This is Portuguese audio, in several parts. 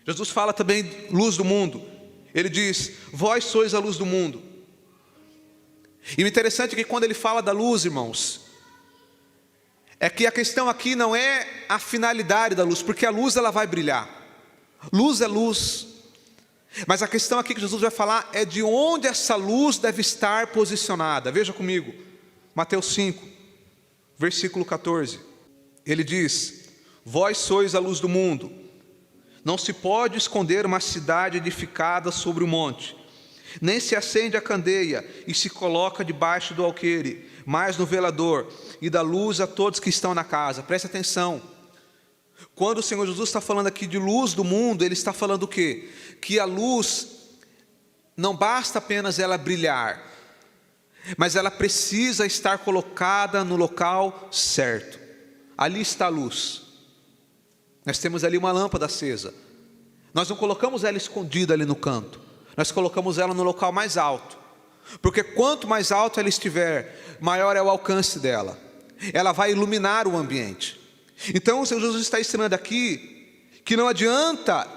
Jesus fala também luz do mundo. Ele diz: vós sois a luz do mundo. E o interessante é que quando ele fala da luz, irmãos, é que a questão aqui não é a finalidade da luz, porque a luz ela vai brilhar. Luz é luz. Mas a questão aqui que Jesus vai falar é de onde essa luz deve estar posicionada. Veja comigo, Mateus 5, versículo 14. Ele diz: vós sois a luz do mundo. Não se pode esconder uma cidade edificada sobre o monte, nem se acende a candeia e se coloca debaixo do alqueire, mas no velador, e dá luz a todos que estão na casa. Preste atenção. Quando o Senhor Jesus está falando aqui de luz do mundo, Ele está falando o quê? Que a luz não basta apenas ela brilhar, mas ela precisa estar colocada no local certo. Ali está a luz. Nós temos ali uma lâmpada acesa. Nós não colocamos ela escondida ali no canto. Nós colocamos ela no local mais alto. Porque quanto mais alto ela estiver, maior é o alcance dela. Ela vai iluminar o ambiente. Então o Senhor Jesus está ensinando aqui que não adianta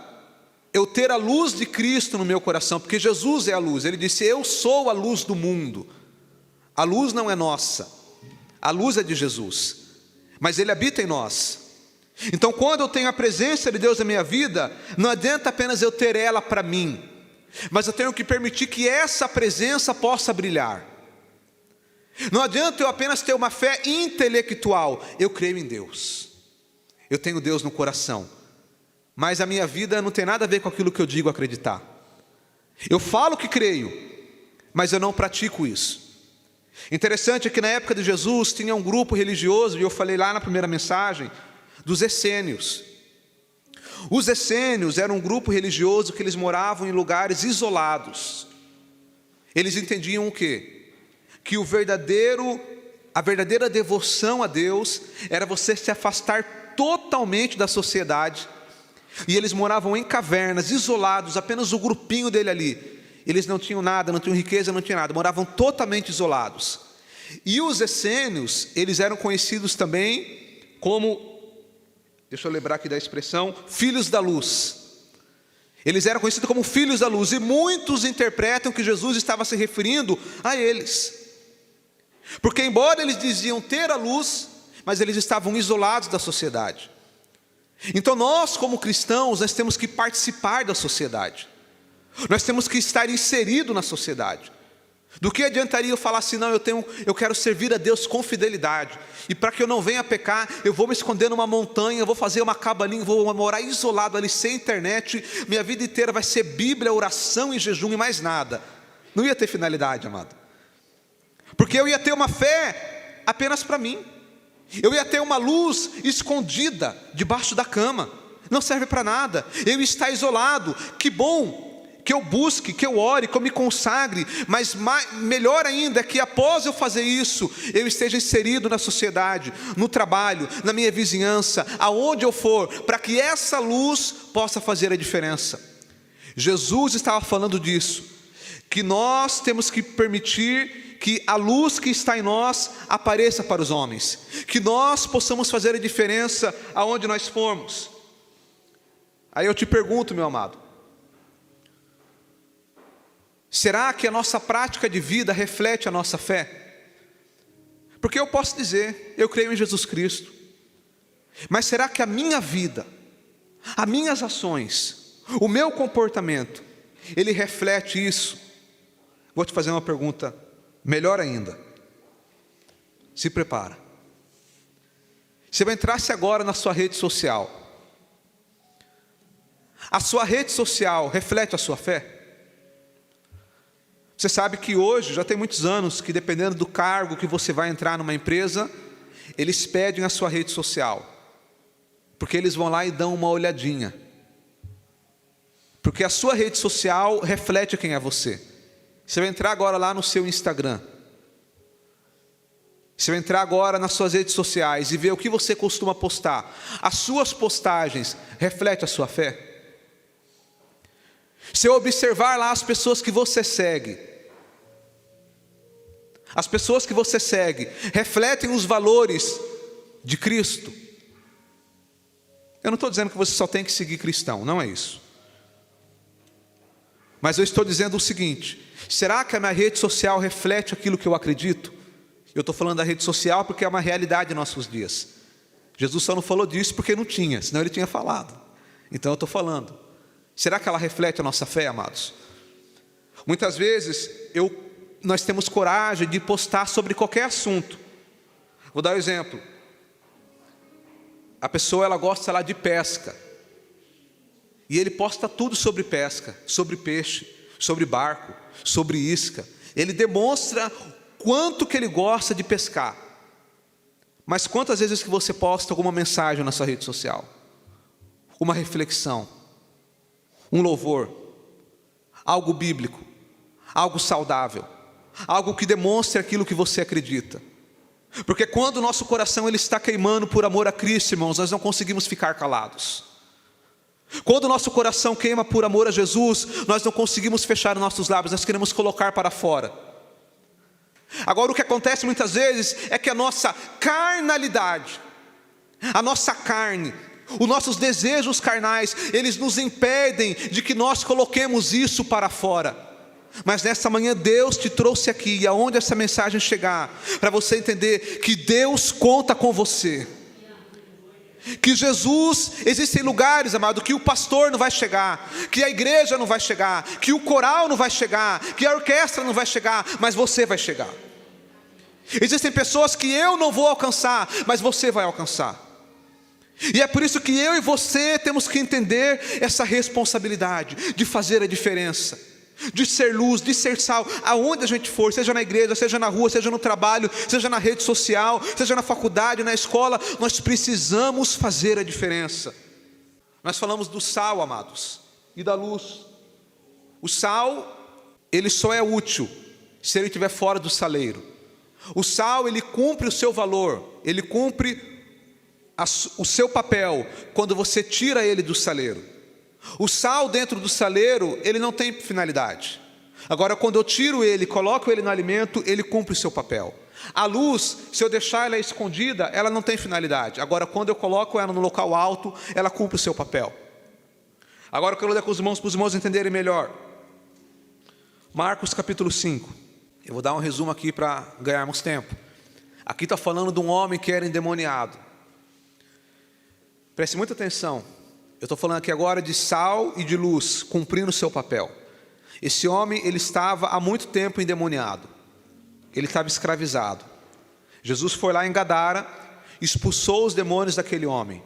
eu ter a luz de Cristo no meu coração, porque Jesus é a luz. Ele disse: eu sou a luz do mundo. A luz não é nossa, a luz é de Jesus, mas Ele habita em nós. Então quando eu tenho a presença de Deus na minha vida, não adianta apenas eu ter ela para mim, mas eu tenho que permitir que essa presença possa brilhar. Não adianta eu apenas ter uma fé intelectual. Eu creio em Deus, eu tenho Deus no coração, mas a minha vida não tem nada a ver com aquilo que eu digo acreditar. Eu falo que creio, mas eu não pratico isso. Interessante é que na época de Jesus tinha um grupo religioso, e eu falei lá na primeira mensagem, dos essênios. Os essênios eram um grupo religioso que eles moravam em lugares isolados. Eles entendiam o quê? Que a verdadeira devoção a Deus era você se afastar totalmente da sociedade. E eles moravam em cavernas, isolados, apenas o grupinho dele ali. Eles não tinham nada, não tinham riqueza, não tinham nada, moravam totalmente isolados. E os essênios, eles eram conhecidos também como, deixa eu lembrar aqui da expressão, filhos da luz. Eles eram conhecidos como filhos da luz, e muitos interpretam que Jesus estava se referindo a eles. Porque embora eles diziam ter a luz, mas eles estavam isolados da sociedade. Então nós, como cristãos, nós temos que participar da sociedade. Nós temos que estar inserido na sociedade. Do que adiantaria eu falar assim: não, eu quero servir a Deus com fidelidade, e para que eu não venha pecar, eu vou me esconder numa montanha, eu vou fazer uma cabaninha, vou morar isolado ali, sem internet, minha vida inteira vai ser Bíblia, oração e jejum e mais nada. Não ia ter finalidade, amado, porque eu ia ter uma fé apenas para mim. Eu ia ter uma luz escondida debaixo da cama, não serve para nada. Eu ia estar isolado. Que bom que eu busque, que eu ore, que eu me consagre, mas melhor ainda é que após eu fazer isso, eu esteja inserido na sociedade, no trabalho, na minha vizinhança, aonde eu for, para que essa luz possa fazer a diferença. Jesus estava falando disso, que nós temos que permitir que a luz que está em nós apareça para os homens, que nós possamos fazer a diferença aonde nós formos. Aí eu te pergunto, meu amado, será que a nossa prática de vida reflete a nossa fé? Porque eu posso dizer, eu creio em Jesus Cristo, mas será que a minha vida, as minhas ações, o meu comportamento, ele reflete isso? Vou te fazer uma pergunta melhor ainda. Se prepara. Se eu entrasse agora na sua rede social, a sua rede social reflete a sua fé? Você sabe que hoje, já tem muitos anos, que dependendo do cargo que você vai entrar numa empresa, eles pedem a sua rede social, porque eles vão lá e dão uma olhadinha, porque a sua rede social reflete quem é você. Se eu entrar agora lá no seu Instagram, se eu entrar agora nas suas redes sociais e ver o que você costuma postar, as suas postagens refletem a sua fé? Se eu observar lá as pessoas que você segue, as pessoas que você segue refletem os valores de Cristo? Eu não estou dizendo que você só tem que seguir cristão, não é isso. Mas eu estou dizendo o seguinte: será que a minha rede social reflete aquilo que eu acredito? Eu estou falando da rede social porque é uma realidade em nossos dias. Jesus só não falou disso porque não tinha, senão ele tinha falado. Então eu estou falando. Será que ela reflete a nossa fé, amados? Muitas vezes nós temos coragem de postar sobre qualquer assunto. Vou dar um exemplo. A pessoa, ela gosta lá de pesca. E ele posta tudo sobre pesca, sobre peixe, sobre barco, sobre isca. Ele demonstra quanto que ele gosta de pescar. Mas quantas vezes que você posta alguma mensagem na sua rede social? Uma reflexão, um louvor, algo bíblico, algo saudável, algo que demonstre aquilo que você acredita. Porque quando o nosso coração ele está queimando por amor a Cristo, irmãos, nós não conseguimos ficar calados. Quando o nosso coração queima por amor a Jesus, nós não conseguimos fechar os nossos lábios, nós queremos colocar para fora. Agora o que acontece muitas vezes é que a nossa carnalidade, a nossa carne, os nossos desejos carnais, eles nos impedem de que nós coloquemos isso para fora. Mas nessa manhã Deus te trouxe aqui, e aonde essa mensagem chegar, para você entender que Deus conta com você. Que Jesus, existem lugares, amado, que o pastor não vai chegar, que a igreja não vai chegar, que o coral não vai chegar, que a orquestra não vai chegar, mas você vai chegar. Existem pessoas que eu não vou alcançar, mas você vai alcançar. E é por isso que eu e você temos que entender essa responsabilidade de fazer a diferença, de ser luz, de ser sal, aonde a gente for, seja na igreja, seja na rua, seja no trabalho, seja na rede social, seja na faculdade, na escola, nós precisamos fazer a diferença. Nós falamos do sal, amados, e da luz. O sal, ele só é útil se ele estiver fora do saleiro. O sal, ele cumpre o seu valor, ele cumpre o seu papel quando você tira ele do saleiro. O sal dentro do saleiro, ele não tem finalidade. Agora, quando eu tiro ele, coloco ele no alimento, ele cumpre o seu papel. A luz, se eu deixar ela escondida, ela não tem finalidade. Agora, quando eu coloco ela no local alto, ela cumpre o seu papel. Agora eu quero ler com os irmãos, para os irmãos entenderem melhor. Marcos capítulo 5. Eu vou dar um resumo aqui para ganharmos tempo. Aqui está falando de um homem que era endemoniado. Preste muita atenção. Eu estou falando aqui agora de sal e de luz, cumprindo o seu papel. Esse homem, ele estava há muito tempo endemoniado. Ele estava escravizado. Jesus foi lá em Gadara, expulsou os demônios daquele homem.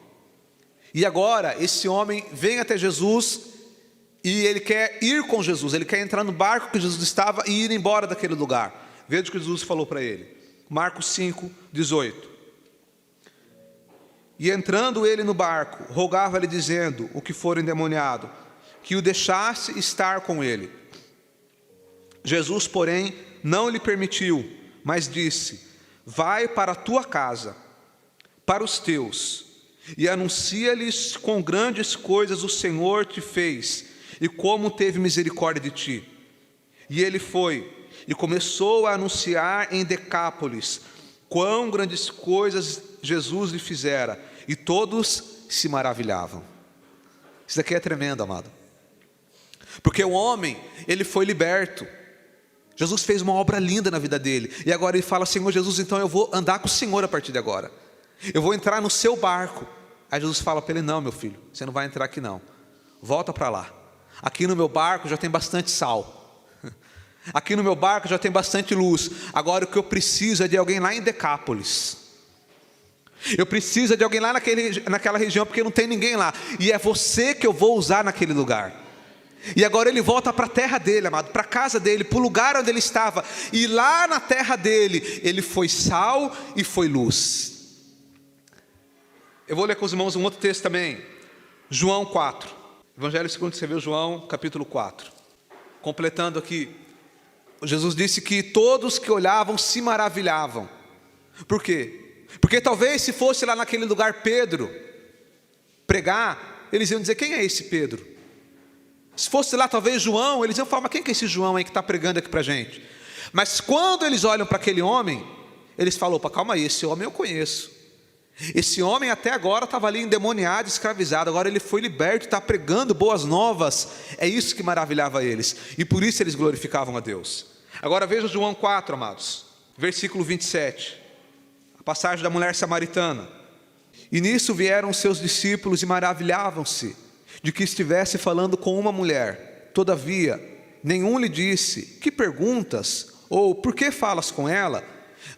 E agora, esse homem vem até Jesus e ele quer ir com Jesus. Ele quer entrar no barco que Jesus estava e ir embora daquele lugar. Veja o que Jesus falou para ele. Marcos 5, 18. E entrando ele no barco, rogava-lhe dizendo, o que for endemoniado, que o deixasse estar com ele. Jesus, porém, não lhe permitiu, mas disse, vai para a tua casa, para os teus, e anuncia-lhes com grandes coisas o Senhor te fez, e como teve misericórdia de ti. E ele foi, e começou a anunciar em Decápolis, quão grandes coisas Jesus lhe fizera, e todos se maravilhavam. Isso daqui é tremendo, amado. Porque o homem, ele foi liberto. Jesus fez uma obra linda na vida dele. E agora ele fala, Senhor Jesus, então eu vou andar com o Senhor a partir de agora. Eu vou entrar no seu barco. Aí Jesus fala para ele, não, meu filho, você não vai entrar aqui não. Volta para lá. Aqui no meu barco já tem bastante sal. Aqui no meu barco já tem bastante luz. Agora o que eu preciso é de alguém lá em Decápolis. Eu preciso de alguém lá naquela região, porque não tem ninguém lá. E é você que eu vou usar naquele lugar. E agora ele volta para a terra dele, amado, para a casa dele, para o lugar onde ele estava. E lá na terra dele, ele foi sal e foi luz. Eu vou ler com os irmãos um outro texto também. João 4. Evangelho segundo escreveu João, capítulo 4. Completando aqui. Jesus disse que todos que olhavam se maravilhavam. Por quê? Porque talvez se fosse lá naquele lugar Pedro pregar, eles iam dizer, quem é esse Pedro? Se fosse lá talvez João, eles iam falar, mas quem que é esse João aí que está pregando aqui para a gente? Mas quando eles olham para aquele homem, eles falam, opa, calma aí, esse homem eu conheço. Esse homem até agora estava ali endemoniado, escravizado. Agora ele foi liberto, está pregando boas novas. É isso que maravilhava eles. E por isso eles glorificavam a Deus. Agora veja João 4, amados. Versículo 27. A passagem da mulher samaritana. E nisso vieram os seus discípulos e maravilhavam-se de que estivesse falando com uma mulher. Todavia, nenhum lhe disse: que perguntas? Ou por que falas com ela?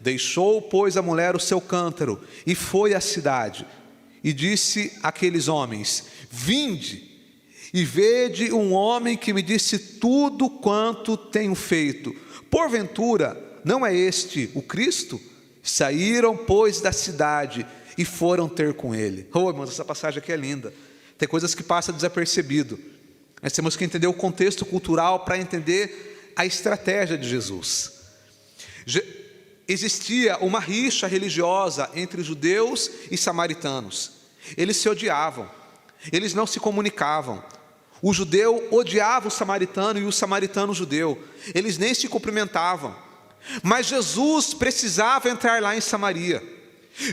Deixou, pois, a mulher o seu cântaro e foi à cidade. E disse àqueles homens: vinde e vede um homem que me disse tudo quanto tenho feito. Porventura, não é este o Cristo? Saíram, pois, da cidade e foram ter com ele. Oh, irmãos, essa passagem aqui é linda. Tem coisas que passam desapercebido. Nós temos que entender o contexto cultural para entender a estratégia de Jesus. Existia uma rixa religiosa entre judeus e samaritanos. Eles se odiavam, eles não se comunicavam. O judeu odiava o samaritano e o samaritano o judeu. Eles nem se cumprimentavam. Mas Jesus precisava entrar lá em Samaria.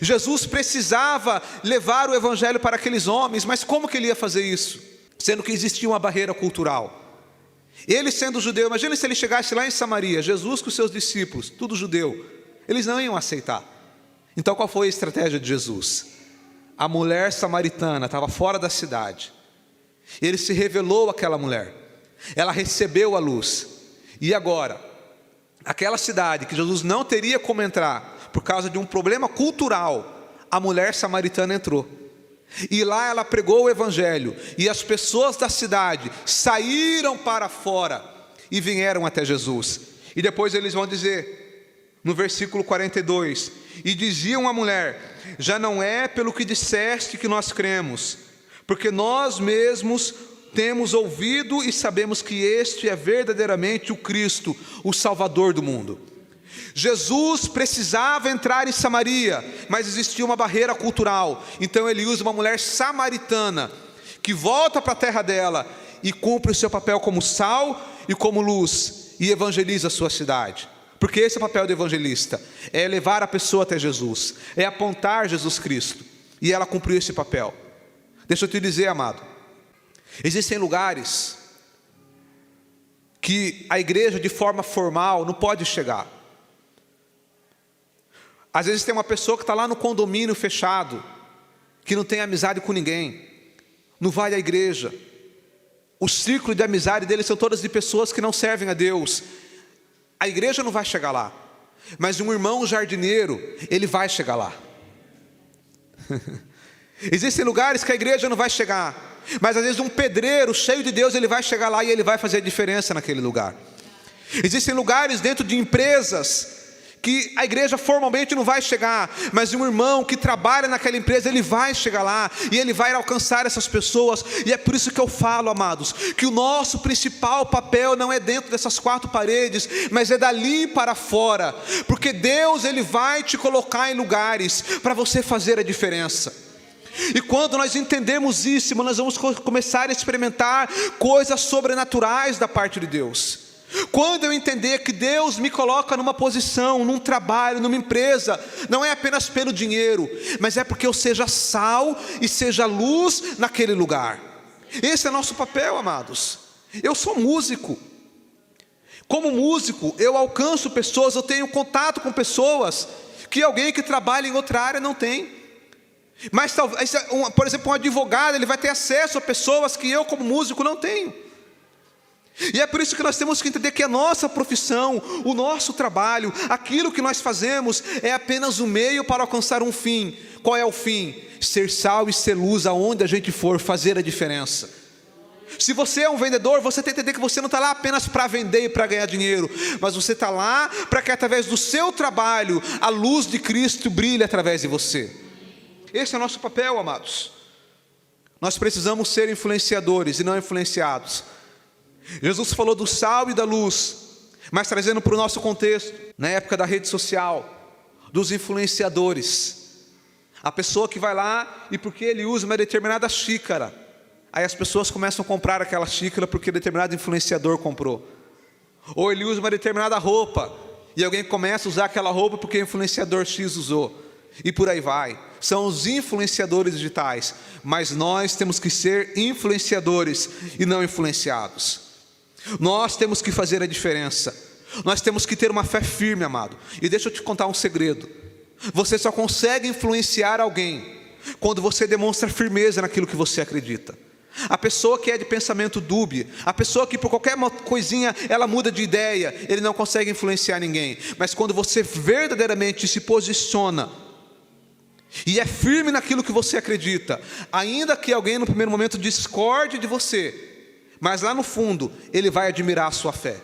Jesus precisava levar o evangelho para aqueles homens. Mas como que ele ia fazer isso? Sendo que existia uma barreira cultural. Ele sendo judeu, imagina se ele chegasse lá em Samaria, Jesus com os seus discípulos, tudo judeu, eles não iam aceitar. Então qual foi a estratégia de Jesus? A mulher samaritana estava fora da cidade. Ele se revelou àquela mulher. Ela recebeu a luz. E agora, aquela cidade que Jesus não teria como entrar, por causa de um problema cultural, a mulher samaritana entrou. E lá ela pregou o evangelho. E as pessoas da cidade saíram para fora e vieram até Jesus. E depois eles vão dizer, no versículo 42, e diziam à mulher: já não é pelo que disseste que nós cremos, porque nós mesmos temos ouvido e sabemos que este é verdadeiramente o Cristo, o Salvador do mundo. Jesus precisava entrar em Samaria, mas existia uma barreira cultural. Então ele usa uma mulher samaritana, que volta para a terra dela e cumpre o seu papel como sal e como luz, e evangeliza a sua cidade. Porque esse é o papel do evangelista, é levar a pessoa até Jesus, é apontar Jesus Cristo. E ela cumpriu esse papel. Deixa eu te dizer, amado, existem lugares que a igreja de forma formal não pode chegar. Às vezes tem uma pessoa que está lá no condomínio fechado, que não tem amizade com ninguém, não vai à igreja. O círculo de amizade dele são todas de pessoas que não servem a Deus. A igreja não vai chegar lá, mas um irmão jardineiro, ele vai chegar lá. Existem lugares que a igreja não vai chegar, mas às vezes um pedreiro cheio de Deus, ele vai chegar lá e ele vai fazer a diferença naquele lugar. Existem lugares dentro de empresas que a igreja formalmente não vai chegar, mas um irmão que trabalha naquela empresa, ele vai chegar lá, e ele vai alcançar essas pessoas. E é por isso que eu falo, amados, que o nosso principal papel não é dentro dessas quatro paredes, mas é dali para fora, porque Deus, ele vai te colocar em lugares para você fazer a diferença. E quando nós entendemos isso, nós vamos começar a experimentar coisas sobrenaturais da parte de Deus. Quando eu entender que Deus me coloca numa posição, num trabalho, numa empresa, não é apenas pelo dinheiro, mas é porque eu seja sal e seja luz naquele lugar. Esse é nosso papel, amados. Eu sou músico. Como músico, eu alcanço pessoas, eu tenho contato com pessoas que alguém que trabalha em outra área não tem. Mas, por exemplo, um advogado, ele vai ter acesso a pessoas que eu, como músico, não tenho. E é por isso que nós temos que entender que a nossa profissão, o nosso trabalho, aquilo que nós fazemos é apenas um meio para alcançar um fim. Qual é o fim? Ser sal e ser luz aonde a gente for, fazer a diferença. Se você é um vendedor, você tem que entender que você não está lá apenas para vender e para ganhar dinheiro, mas você está lá para que através do seu trabalho a luz de Cristo brilhe através de você. Esse é o nosso papel, amados. Nós precisamos ser influenciadores e não influenciados. Jesus falou do sal e da luz, mas trazendo para o nosso contexto, na época da rede social, dos influenciadores. A pessoa que vai lá e porque ele usa uma determinada xícara, aí as pessoas começam a comprar aquela xícara porque determinado influenciador comprou. Ou ele usa uma determinada roupa e alguém começa a usar aquela roupa porque o influenciador X usou. E por aí vai. são os influenciadores digitais, mas nós temos que ser influenciadores e não influenciados. Nós temos que fazer a diferença. Nós temos que ter uma fé firme, amado. E deixa eu te contar um segredo. Você só consegue influenciar alguém quando você demonstra firmeza naquilo que você acredita. A pessoa que é de pensamento dúbio, a pessoa que por qualquer coisinha ela muda de ideia, ele não consegue influenciar ninguém. Mas quando você verdadeiramente se posiciona e é firme naquilo que você acredita, ainda que alguém no primeiro momento discorde de você, mas lá no fundo ele vai admirar a sua fé,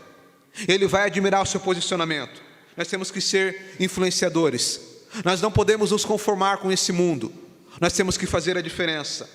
ele vai admirar o seu posicionamento. Nós temos que ser influenciadores. Nós não podemos nos conformar com esse mundo. Nós temos que fazer a diferença.